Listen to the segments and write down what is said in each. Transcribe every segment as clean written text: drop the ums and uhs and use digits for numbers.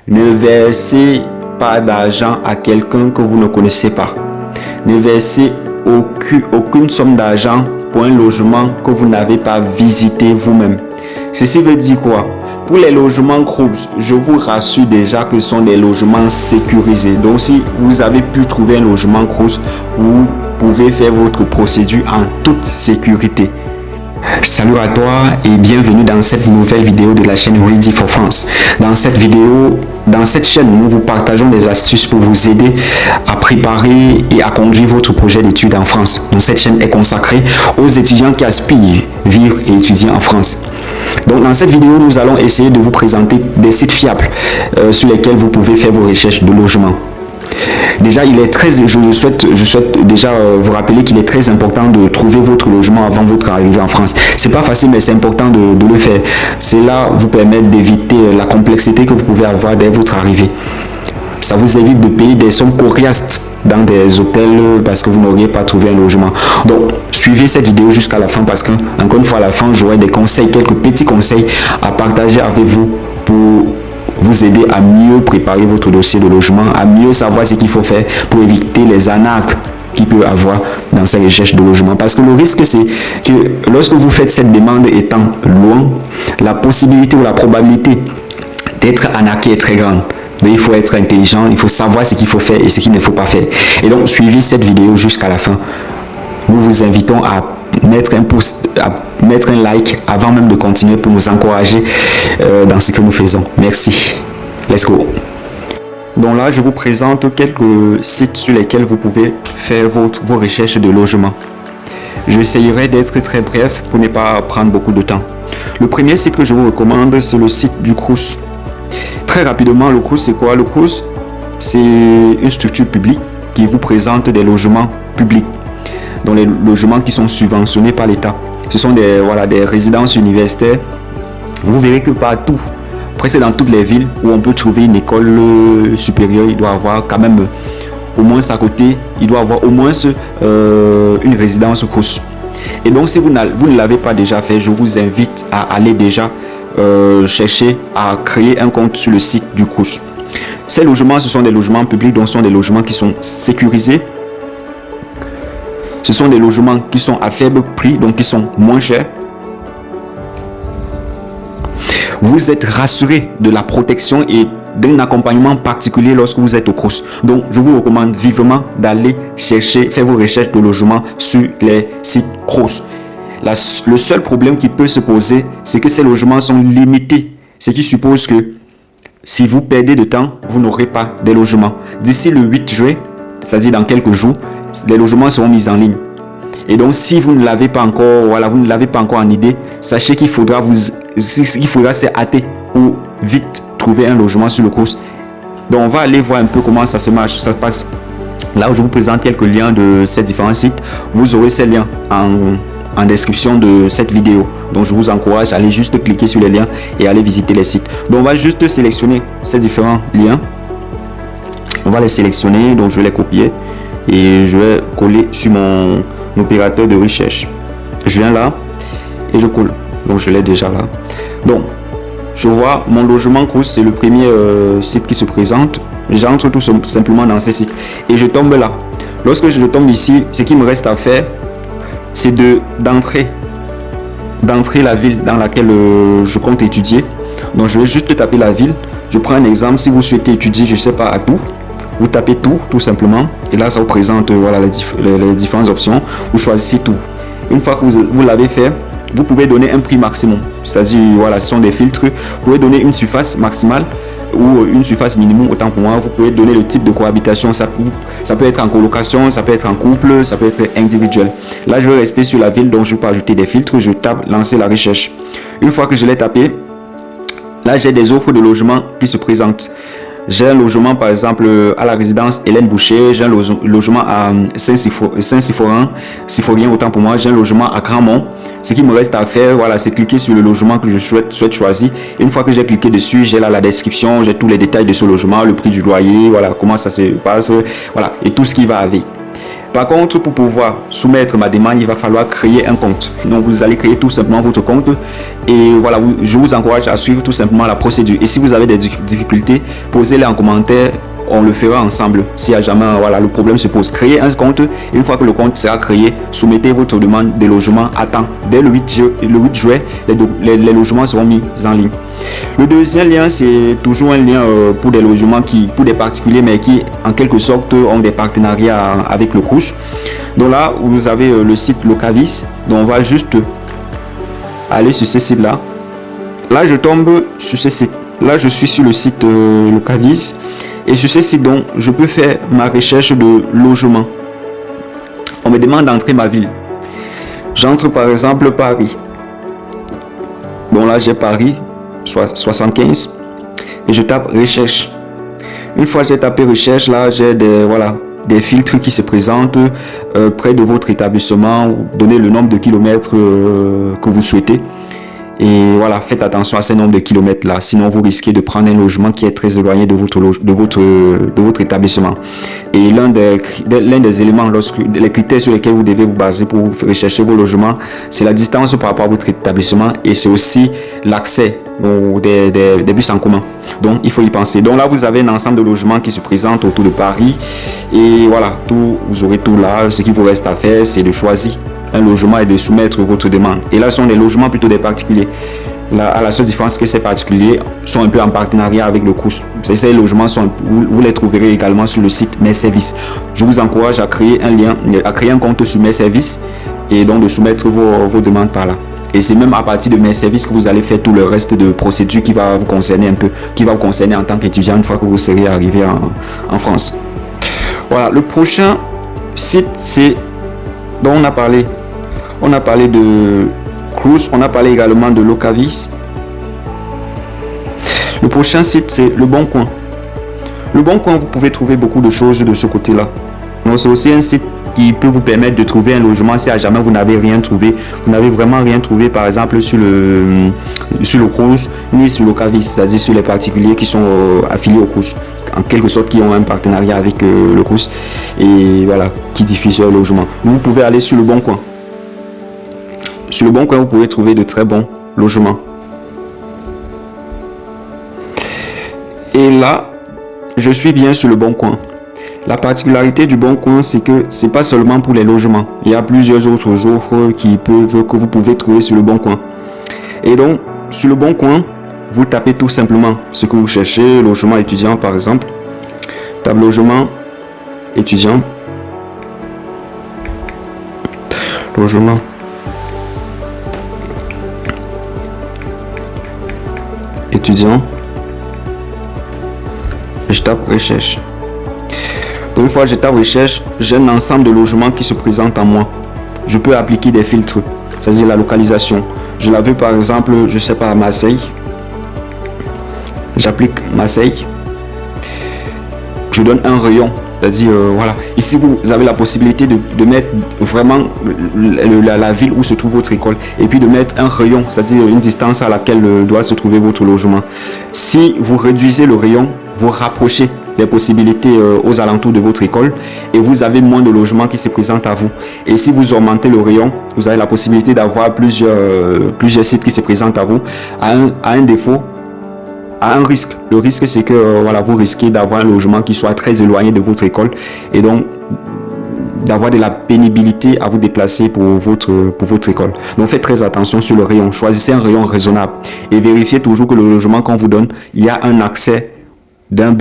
Ne versez pas d'argent à quelqu'un que vous ne connaissez pas. Ne versez aucune somme d'argent pour un logement que vous n'avez pas visité vous-même. Ceci veut dire quoi? Pour les logements Crous, je vous rassure déjà que ce sont des logements sécurisés. Donc si vous avez pu trouver un logement Crous, vous pouvez faire votre procédure en toute sécurité. Salut à toi et bienvenue dans cette nouvelle vidéo de la chaîne Ready for France. Dans cette chaîne, nous vous partageons des astuces pour vous aider à préparer et à conduire votre projet d'études en France. Donc cette chaîne est consacrée aux étudiants qui aspirent vivre et étudier en France. Donc dans cette vidéo, nous allons essayer de vous présenter des sites fiables sur lesquels vous pouvez faire vos recherches de logement. Déjà, je souhaite déjà vous rappeler qu'il est très important de trouver votre logement avant votre arrivée en France. C'est pas facile, mais c'est important de le faire. Cela vous permet d'éviter la complexité que vous pouvez avoir dès votre arrivée. Ça vous évite de payer des sommes coriaces dans des hôtels parce que vous n'auriez pas trouvé un logement. Donc, suivez cette vidéo jusqu'à la fin parce que, encore une fois, à la fin, j'aurai des conseils, quelques petits conseils à partager avec vous pour vous aider à mieux préparer votre dossier de logement, à mieux savoir ce qu'il faut faire pour éviter les arnaques qu'il peut avoir dans ces recherches de logement. Parce que le risque, c'est que lorsque vous faites cette demande étant loin, la possibilité ou la probabilité d'être arnaqué est très grande. Donc, il faut être intelligent, il faut savoir ce qu'il faut faire et ce qu'il ne faut pas faire. Et donc, suivez cette vidéo jusqu'à la fin. Nous vous invitons à mettre un pouce, à mettre un like avant même de continuer pour nous encourager dans ce que nous faisons. Merci. Let's go. Donc là, je vous présente quelques sites sur lesquels vous pouvez faire vos recherches de logement. J'essayerai d'être très bref pour ne pas prendre beaucoup de temps. Le premier site que je vous recommande, c'est le site du Crous. Très rapidement, le Crous, c'est quoi? Le Crous, c'est une structure publique qui vous présente des logements publics. Donc les logements qui sont subventionnés par l'État. Ce sont des résidences universitaires. Vous verrez que partout, presque dans toutes les villes où on peut trouver une école supérieure, il doit avoir quand même au moins à côté, il doit avoir au moins une résidence Crous. Et donc si vous ne l'avez pas déjà fait, je vous invite à aller déjà chercher à créer un compte sur le site du Crous. Ces logements, ce sont des logements publics, donc ce sont des logements qui sont sécurisés. Ce sont des logements qui sont à faible prix, donc qui sont moins chers. Vous êtes rassuré de la protection et d'un accompagnement particulier lorsque vous êtes au Crous. Donc, je vous recommande vivement d'aller faire vos recherches de logement sur les sites Crous. Le seul problème qui peut se poser, c'est que ces logements sont limités. Ce qui suppose que si vous perdez de temps, vous n'aurez pas de logement. D'ici le 8 juin, c'est-à-dire dans quelques jours, les logements seront mis en ligne. Et donc, si vous ne l'avez pas encore, vous ne l'avez pas encore en idée, sachez qu'il faudra se hâter ou vite trouver un logement sur le Crous. Donc, on va aller voir un peu comment ça se passe. Là où je vous présente quelques liens de ces différents sites, vous aurez ces liens en description de cette vidéo. Donc, je vous encourage à aller juste cliquer sur les liens et aller visiter les sites. Donc, on va juste sélectionner ces différents liens. On va les sélectionner, donc je vais les copier. Et je vais coller sur mon opérateur de recherche. Je viens là et je colle. Donc je l'ai déjà là. Donc je vois mon logement Crous, c'est le premier site qui se présente. J'entre tout simplement dans ce site et je tombe là. Lorsque je tombe ici, ce qui me reste à faire, c'est d'entrer la ville dans laquelle je compte étudier. Donc je vais juste taper la ville. Je prends un exemple. Si vous souhaitez étudier, je sais pas, à tout. Vous tapez tout simplement et là ça vous présente les différentes options. Vous choisissez tout. Une fois que vous l'avez fait, vous pouvez donner un prix maximum, c'est-à-dire ce sont des filtres. Vous pouvez donner une surface maximale ou une surface minimum, autant pour moi. Vous pouvez donner le type de cohabitation, ça peut être en colocation, ça peut être en couple, ça peut être individuel. Là je vais rester sur la ville, donc je vais pas ajouter des filtres. Je tape lancer la recherche. Une fois que je l'ai tapé, là j'ai des offres de logement qui se présentent. J'ai un logement par exemple à la résidence Hélène Boucher, j'ai un logement à Saint-Symphorien, autant pour moi, j'ai un logement à Grandmont. Ce qui me reste à faire, c'est cliquer sur le logement que je souhaite choisir. Une fois que j'ai cliqué dessus, j'ai là la description, j'ai tous les détails de ce logement, le prix du loyer, comment ça se passe, et tout ce qui va avec. Par contre, pour pouvoir soumettre ma demande, il va falloir créer un compte. Donc, vous allez créer tout simplement votre compte. Et voilà, je vous encourage à suivre tout simplement la procédure. Et si vous avez des difficultés, posez-les en commentaire. On le fera ensemble. Si jamais le problème se pose, créez un compte. Une fois que le compte sera créé, soumettez votre demande de logement à temps. Dès le 8 juillet, les logements seront mis en ligne. Le deuxième lien, c'est toujours un lien pour des logements pour des particuliers, mais qui en quelque sorte ont des partenariats avec le Crous. Donc là, vous avez le site Locavis. Donc on va juste aller sur ce site-là. Là, je tombe sur ce site. Là, je suis sur le site Locavis. Et sur ce site, donc, je peux faire ma recherche de logement. On me demande d'entrer ma ville. J'entre par exemple Paris. Bon, là, j'ai Paris, 75. Et je tape recherche. Une fois que j'ai tapé recherche, là, j'ai des filtres qui se présentent près de votre établissement. Donnez le nombre de kilomètres que vous souhaitez. Et voilà, faites attention à ce nombre de kilomètres là, sinon vous risquez de prendre un logement qui est très éloigné de votre établissement. Et l'un des éléments, les critères sur lesquels vous devez vous baser pour rechercher vos logements, c'est la distance par rapport à votre établissement et c'est aussi l'accès des bus en commun. Donc il faut y penser. Donc là vous avez un ensemble de logements qui se présentent autour de Paris et voilà, vous aurez tout là. Ce qu'il vous reste à faire, c'est de choisir un logement et de soumettre votre demande. Et là, ce sont des logements plutôt des particuliers. Là, à la seule différence que ces particuliers sont un peu en partenariat avec le Crous. Ces logements vous les trouverez également sur le site Mes Services. Je vous encourage à créer un compte sur Mes Services et donc de soumettre vos demandes par là. Et c'est même à partir de Mes Services que vous allez faire tout le reste de procédures qui va vous concerner un peu, qui va vous concerner en tant qu'étudiant une fois que vous serez arrivé en France. Voilà, le prochain site, c'est dont on a parlé. On a parlé de Crous, on a parlé également de Locavis. Le prochain site, c'est Le Bon Coin. Le Bon Coin, vous pouvez trouver beaucoup de choses de ce côté-là. Donc, c'est aussi un site qui peut vous permettre de trouver un logement si à jamais vous n'avez rien trouvé. Vous n'avez vraiment rien trouvé, par exemple, sur le Crous, ni sur Locavis, c'est-à-dire sur les particuliers qui sont affiliés au Crous. En quelque sorte, qui ont un partenariat avec le Crous et voilà, qui diffusent leur logement. Vous pouvez aller sur Le Bon Coin. Sur Le Bon Coin, vous pouvez trouver de très bons logements. Et là, je suis bien sur Le Bon Coin. La particularité du Bon Coin, c'est que c'est pas seulement pour les logements. Il y a plusieurs autres offres que vous pouvez trouver sur Le Bon Coin. Et donc, sur Le Bon Coin, vous tapez tout simplement ce que vous cherchez, logement étudiant par exemple. Tape logement étudiant. Logement étudiant. Je tape recherche. Donc une fois que je tape recherche, j'ai un ensemble de logements qui se présentent à moi. Je peux appliquer des filtres, c'est-à-dire la localisation. Je la veux par exemple, je sais pas, à Marseille. J'applique Marseille. Je donne un rayon, c'est-à-dire voilà. Ici vous avez la possibilité de mettre vraiment la ville où se trouve votre école et puis de mettre un rayon, c'est-à-dire une distance à laquelle doit se trouver votre logement. Si vous réduisez le rayon, vous rapprochez les possibilités aux alentours de votre école et vous avez moins de logements qui se présentent à vous. Et si vous augmentez le rayon, vous avez la possibilité d'avoir plusieurs sites qui se présentent à vous à un défaut, à un risque. Le risque, c'est que voilà, vous risquez d'avoir un logement qui soit très éloigné de votre école et donc d'avoir de la pénibilité à vous déplacer pour votre école. Donc faites très attention sur le rayon. Choisissez un rayon raisonnable et vérifiez toujours que le logement qu'on vous donne, il y a un accès d'un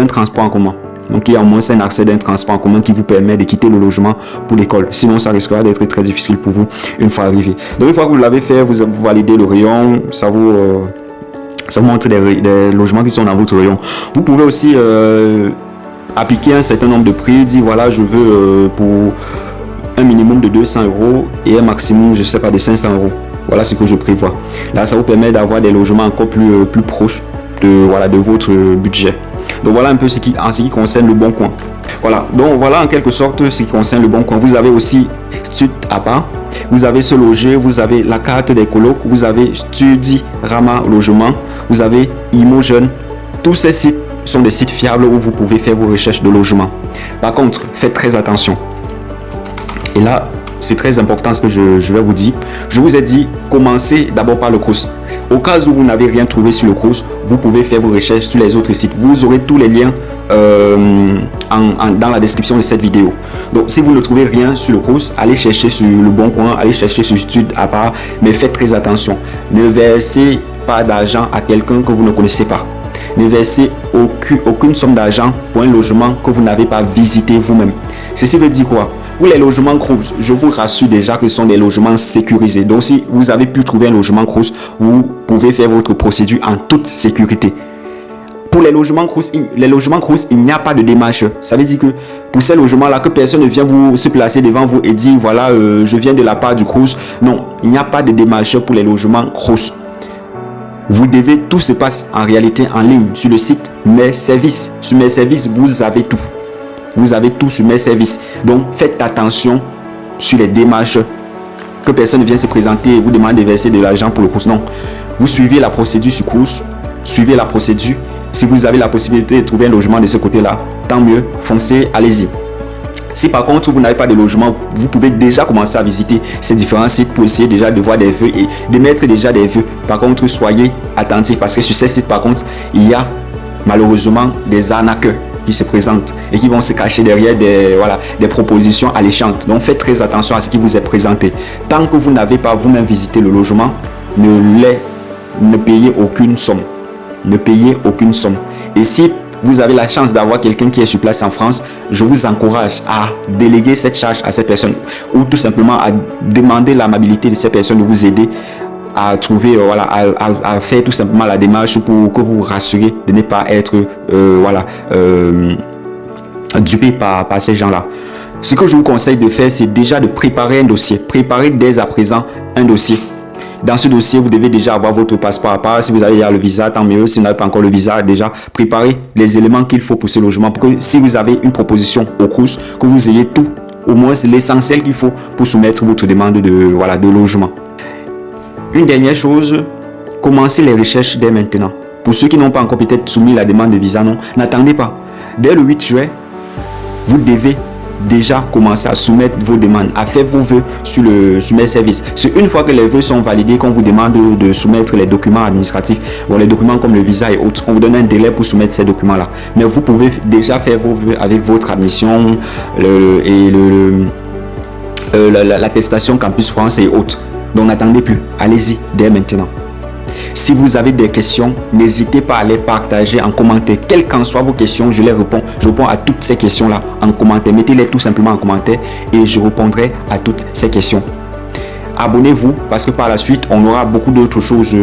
transport en commun. Donc il y a au moins un accès d'un transport en commun qui vous permet de quitter le logement pour l'école. Sinon ça risquera d'être très difficile pour vous une fois arrivé. Donc une fois que vous l'avez fait, vous validez le rayon, ça vous montre des logements qui sont dans votre rayon. Vous pouvez aussi appliquer un certain nombre de prix, dire voilà, je veux pour un minimum de 200 € et un maximum, je sais pas, de 500 €. Voilà ce que je prévois. Là, ça vous permet d'avoir des logements encore plus proches de votre budget. Donc voilà un peu en ce qui concerne Le Bon Coin. Voilà, donc voilà en quelque sorte ce qui concerne Le Bon Coin. Vous avez aussi Studapa, vous avez Se Loger, vous avez la carte des colocs, vous avez Studirama Logement, vous avez Imojeune. Tous ces sites sont des sites fiables où vous pouvez faire vos recherches de logement. Par contre, faites très attention. Et là, c'est très important ce que je vais vous dire. Je vous ai dit, commencez d'abord par le Crous. Au cas où vous n'avez rien trouvé sur le Crous, vous pouvez faire vos recherches sur les autres sites. Vous aurez tous les liens dans la description de cette vidéo. Donc, si vous ne trouvez rien sur le Crous, allez chercher sur Le Bon Coin, allez chercher sur Stud à part, mais faites très attention. Ne versez pas d'argent à quelqu'un que vous ne connaissez pas. Ne versez aucune somme d'argent pour un logement que vous n'avez pas visité vous-même. Ceci veut dire quoi? Pour les logements Crous, je vous rassure déjà que ce sont des logements sécurisés. Donc, si vous avez pu trouver un logement Crous, vous pouvez faire votre procédure en toute sécurité. Pour les logements Crous, il n'y a pas de démarche. Ça veut dire que pour ces logements-là, que personne ne vient vous se placer devant vous et dire voilà, je viens de la part du Crous. Non, il n'y a pas de démarche pour les logements Crous. Vous devez, tout se passe en réalité en ligne sur le site Mes Services. Sur Mes Services, vous avez tout. Vous avez tout sur Mes Services. Donc, faites attention sur les démarches. Que personne ne vienne se présenter et vous demande de verser de l'argent pour le Crous. Non. Vous suivez la procédure sur Crous. Suivez la procédure. Si vous avez la possibilité de trouver un logement de ce côté-là, tant mieux. Foncez, allez-y. Si par contre vous n'avez pas de logement, vous pouvez déjà commencer à visiter ces différents sites pour essayer déjà de voir des vœux et de mettre déjà des vœux. Par contre, soyez attentifs parce que sur ces sites, par contre, il y a malheureusement des arnaqueurs qui se présentent et qui vont se cacher derrière des propositions alléchantes. Donc faites très attention à ce qui vous est présenté. Tant que vous n'avez pas vous-même visité le logement, ne payez aucune somme. Ne payez aucune somme. Et si vous avez la chance d'avoir quelqu'un qui est sur place en France, je vous encourage à déléguer cette charge à cette personne ou tout simplement à demander l'amabilité de cette personne de vous aider à trouver, à faire tout simplement la démarche pour que vous vous rassurez de ne pas être dupé par ces gens-là. Ce que je vous conseille de faire, c'est déjà de préparer un dossier. Préparez dès à présent un dossier. Dans ce dossier, vous devez déjà avoir votre passeport à part. Si vous avez le visa, tant mieux. Si vous n'avez pas encore le visa, déjà préparez les éléments qu'il faut pour ce logement. Pour que si vous avez une proposition au Crous, que vous ayez tout, au moins l'essentiel qu'il faut pour soumettre votre demande de logement. Une dernière chose, commencez les recherches dès maintenant. Pour ceux qui n'ont pas encore peut-être soumis la demande de visa, non, n'attendez pas. Dès le 8 juin, vous devez déjà commencer à soumettre vos demandes, à faire vos vœux sur Mes Services. C'est une fois que les vœux sont validés qu'on vous demande de soumettre les documents administratifs, les documents comme le visa et autres. On vous donne un délai pour soumettre ces documents-là. Mais vous pouvez déjà faire vos vœux avec votre admission l'attestation Campus France et autres. Donc n'attendez plus, allez-y dès maintenant. Si vous avez des questions, n'hésitez pas à les partager en commentaire. Quelles qu'en soient vos questions, je réponds à toutes ces questions-là en commentaire. Mettez-les tout simplement en commentaire et je répondrai à toutes ces questions. Abonnez-vous parce que par la suite, on aura beaucoup d'autres choses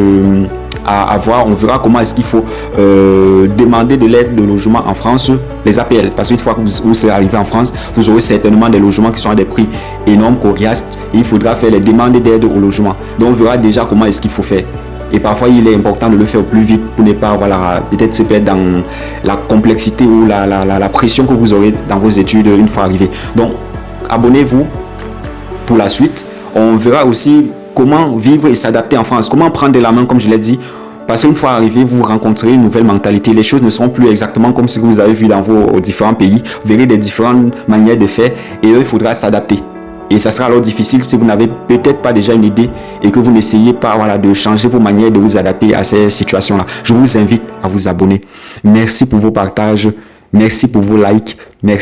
à voir. On verra comment est-ce qu'il faut demander de l'aide de logement en France, les APL. Parce qu'une fois que vous serez arrivé en France, vous aurez certainement des logements qui sont à des prix énormes, coriaces. Et il faudra faire les demandes d'aide au logement. Donc on verra déjà comment est-ce qu'il faut faire. Et parfois, il est important de le faire plus vite pour ne pas peut-être se perdre dans la complexité ou la pression que vous aurez dans vos études une fois arrivé. Donc, abonnez-vous pour la suite. On verra aussi comment vivre et s'adapter en France. Comment prendre de la main, comme je l'ai dit. Parce qu'une fois arrivé, vous rencontrez une nouvelle mentalité. Les choses ne seront plus exactement comme ce que vous avez vu dans vos différents pays. Vous verrez des différentes manières de faire et il faudra s'adapter. Et ça sera alors difficile si vous n'avez peut-être pas déjà une idée et que vous n'essayez pas de changer vos manières de vous adapter à ces situations-là. Je vous invite à vous abonner. Merci pour vos partages. Merci pour vos likes. Merci.